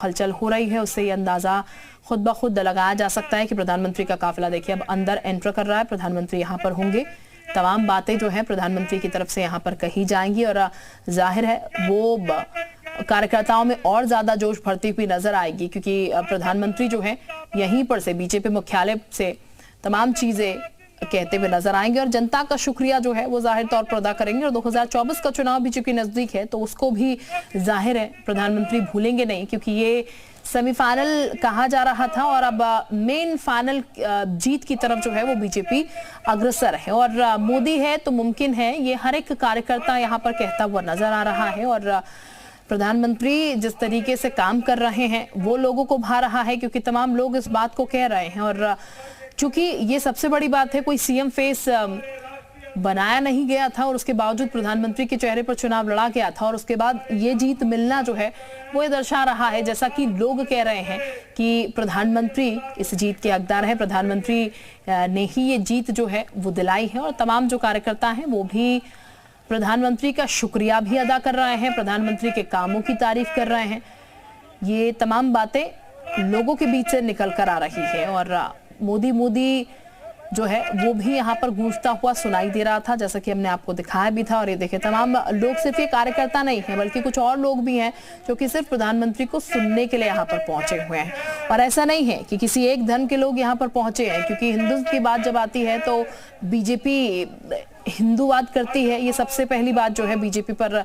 हलचल हो रही है उससे ये अंदाजा खुद ब खुद लगाया जा सकता है कि प्रधानमंत्री का काफिला देखिए अब अंदर एंटर कर रहा है। प्रधानमंत्री यहाँ पर होंगे, तमाम बातें जो है प्रधानमंत्री की तरफ से यहाँ पर कही जाएंगी और जाहिर है वो कार्यकर्ताओं में और ज्यादा जोश भरती हुई नजर आएगी, क्योंकि प्रधानमंत्री जो है यहीं पर से बीजेपी मुख्यालय से तमाम चीजें कहते हुए नजर आएंगे और जनता का शुक्रिया जो है वो जाहिर तौर पर अदा करेंगे। और 2024 का चुनाव भी चूंकि नजदीक है तो उसको भी जाहिर है प्रधानमंत्री भूलेंगे नहीं, क्योंकि ये सेमीफाइनल कहा जा रहा था और अब मेन फाइनल जीत की तरफ जो है वो बीजेपी अग्रसर है। और मोदी है तो मुमकिन है, ये हर एक कार्यकर्ता यहाँ पर कहता हुआ नजर आ रहा है। और प्रधानमंत्री जिस तरीके से काम कर रहे हैं वो लोगों को भा रहा है, क्योंकि तमाम लोग इस बात को कह रहे हैं। और चूंकि ये सबसे बड़ी बात है, कोई सीएम फेस बनाया नहीं गया था और उसके बावजूद प्रधानमंत्री के चेहरे पर चुनाव लड़ा गया था और उसके बाद ये जीत मिलना जो है वो ये दर्शा रहा है, जैसा कि लोग कह रहे हैं कि प्रधानमंत्री इस जीत के हकदार है, प्रधानमंत्री ने ही ये जीत जो है वो दिलाई है। और तमाम जो कार्यकर्ता हैं वो भी प्रधानमंत्री का शुक्रिया भी अदा कर रहे हैं, प्रधानमंत्री के कामों की तारीफ कर रहे हैं। ये तमाम बातें लोगों के बीच से निकल कर आ रही है और मोदी मोदी जो है वो भी यहाँ पर गूंजता हुआ सुनाई दे रहा था, जैसा कि हमने आपको दिखाया भी था। और ये देखिए तमाम लोग सिर्फ ये कार्यकर्ता नहीं है बल्कि कुछ और लोग भी हैं जो कि सिर्फ प्रधानमंत्री को सुनने के लिए यहाँ पर पहुंचे हुए हैं। और ऐसा नहीं है कि किसी एक धर्म के लोग यहाँ पर पहुंचे हैं, क्योंकि हिंदुत्व की बात जब आती है तो बीजेपी हिंदूवाद करती है, ये सबसे पहली बात जो है बीजेपी पर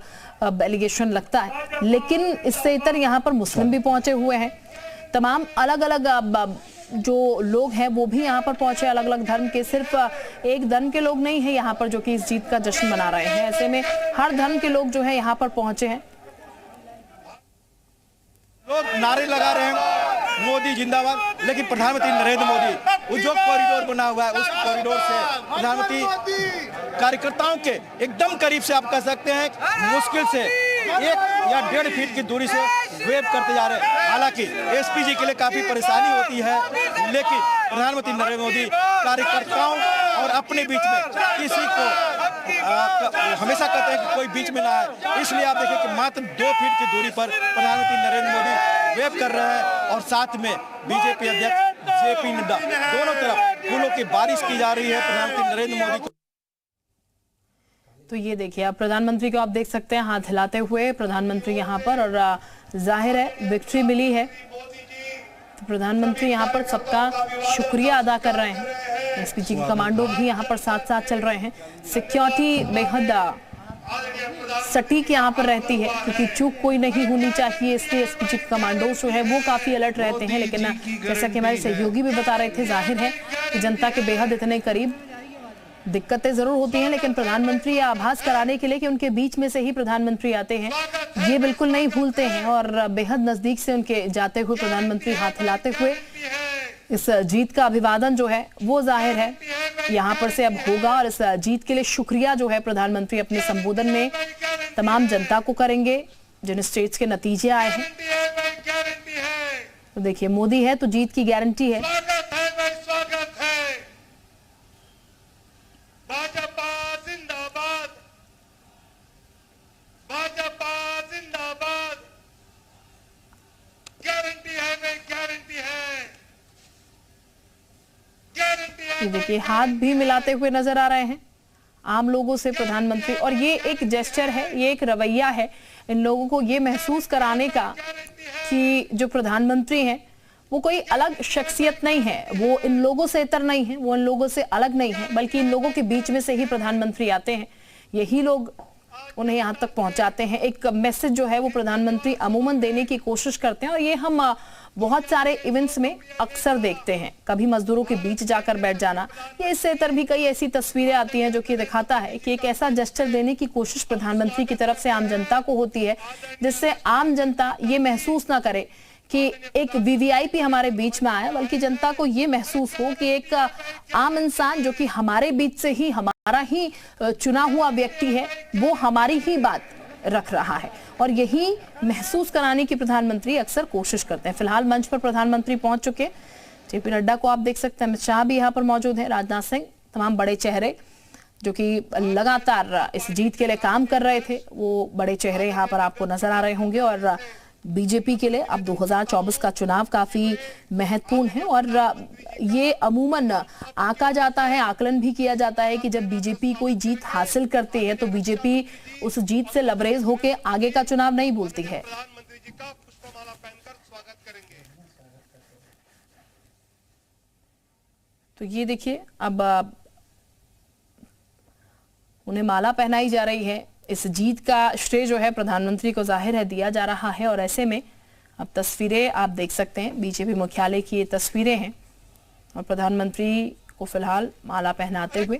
एलिगेशन लगता है। लेकिन इससे इतर यहाँ पर मुस्लिम भी पहुंचे हुए हैं, तमाम अलग अलग जो लोग हैं वो भी यहाँ पर पहुंचे, अलग अलग धर्म के, सिर्फ एक धर्म के लोग नहीं है यहाँ पर जो कि इस जीत का जश्न मना रहे हैं। ऐसे में हर धर्म के लोग जो है यहाँ पर पहुंचे हैं, लोग नारे लगा रहे हैं मोदी जिंदाबाद। लेकिन प्रधानमंत्री नरेंद्र मोदी, जो कॉरिडोर बना हुआ है उस कॉरिडोर से प्रधानमंत्री कार्यकर्ताओं के एकदम करीब से आप कह सकते हैं मुश्किल से 1 या 1.5 फीट की दूरी से वेव करते जा रहे हैं। हालांकि एसपीजी के लिए काफी परेशानी होती है, लेकिन प्रधानमंत्री नरेंद्र मोदी कार्यकर्ताओं और अपने बीच में किसी को हमेशा कहते हैं कि कोई बीच में ना आए, इसलिए आप देखिए कि मात्र 2 फीट की दूरी पर प्रधानमंत्री नरेंद्र मोदी वेव कर रहे हैं और साथ में बीजेपी अध्यक्ष जेपी नड्डा, दोनों तरफ फूलों की बारिश की जा रही है प्रधानमंत्री नरेंद्र मोदी को। तो ये देखिए आप प्रधानमंत्री को आप देख सकते हैं हाथ हिलाते हुए प्रधानमंत्री यहाँ पर, और जाहिर है विक्ट्री मिली है तो प्रधानमंत्री यहाँ पर सबका शुक्रिया अदा कर रहे हैं। एसपीजी के कमांडो भी यहाँ पर साथ साथ चल रहे हैं, सिक्योरिटी बेहद सटीक यहाँ पर रहती है क्योंकि चूक कोई नहीं होनी चाहिए, इसलिए एसपीजी के कमांडो जो है वो काफी अलर्ट रहते हैं। लेकिन जैसा कि हमारे सहयोगी भी बता रहे थे, जाहिर है कि जनता के बेहद इतने करीब दिक्कतें जरूर होती हैं, लेकिन प्रधानमंत्री आभास कराने के लिए कि उनके बीच में से ही प्रधानमंत्री आते हैं ये बिल्कुल नहीं भूलते हैं। और बेहद नजदीक से उनके जाते हुए प्रधानमंत्री हाथ हिलाते हुए इस जीत का अभिवादन जो है वो जाहिर है यहाँ पर से अब होगा। और इस जीत के लिए शुक्रिया जो है प्रधानमंत्री अपने संबोधन में तमाम जनता को करेंगे जिन स्टेट्स के नतीजे आए हैं। तो देखिए मोदी है तो जीत की गारंटी है। देखिए हाथ भी मिलाते हुए नजर आ रहे हैं आम लोगों से प्रधानमंत्री, और ये एक जेस्चर है, ये एक रवैया है इन लोगों को ये महसूस कराने का कि जो प्रधानमंत्री हैं वो कोई अलग शख्सियत नहीं है, वो इन लोगों से इतर नहीं है, वो इन लोगों से अलग नहीं है, बल्कि इन लोगों के बीच में से ही प्रधानमंत्री आते हैं, यही लोग उन्हें यहाँ तक पहुंचाते हैं। एक मैसेज जो है वो प्रधानमंत्री अमूमन देने की कोशिश करते हैं और ये हम बहुत सारे इवेंट्स में अक्सर देखते हैं, कभी मजदूरों के बीच जाकर बैठ जाना, या इससे इतर भी कई ऐसी तस्वीरें आती हैं जो कि दिखाता है कि एक ऐसा जेस्चर देने की कोशिश प्रधानमंत्री की तरफ से आम जनता को होती है जिससे आम जनता ये महसूस ना करे कि एक वीवीआईपी हमारे बीच में आया, बल्कि जनता को ये महसूस हो कि एक आम इंसान जो कि हमारे बीच से ही हमारा ही चुना हुआ व्यक्ति है वो हमारी ही बात रख रहा है। और यही महसूस कराने की प्रधानमंत्री अक्सर कोशिश करते हैं। फिलहाल मंच पर प्रधानमंत्री पहुंच चुके हैं, जेपी नड्डा को आप देख सकते हैं, अमित शाह भी यहाँ पर मौजूद है, राजनाथ सिंह, तमाम बड़े चेहरे जो कि लगातार इस जीत के लिए काम कर रहे थे वो बड़े चेहरे यहाँ पर आपको नजर आ रहे होंगे। और बीजेपी के लिए अब 2024 का चुनाव काफी महत्वपूर्ण है और ये अमूमन आंका जाता है, आकलन भी किया जाता है कि जब बीजेपी कोई जीत हासिल करती है तो बीजेपी उस जीत से लबरेज होकर आगे का चुनाव नहीं भूलती है। प्रधानमंत्री जी का पुष्पमाला पहनकर स्वागत करेंगे। तो ये देखिए अब उन्हें माला पहनाई जा रही है। इस जीत का श्रेय जो है प्रधानमंत्री को जाहिर है दिया जा रहा है और ऐसे में अब तस्वीरें आप देख सकते हैं, बीजेपी मुख्यालय की ये तस्वीरें हैं और प्रधानमंत्री को फिलहाल माला पहनाते हुए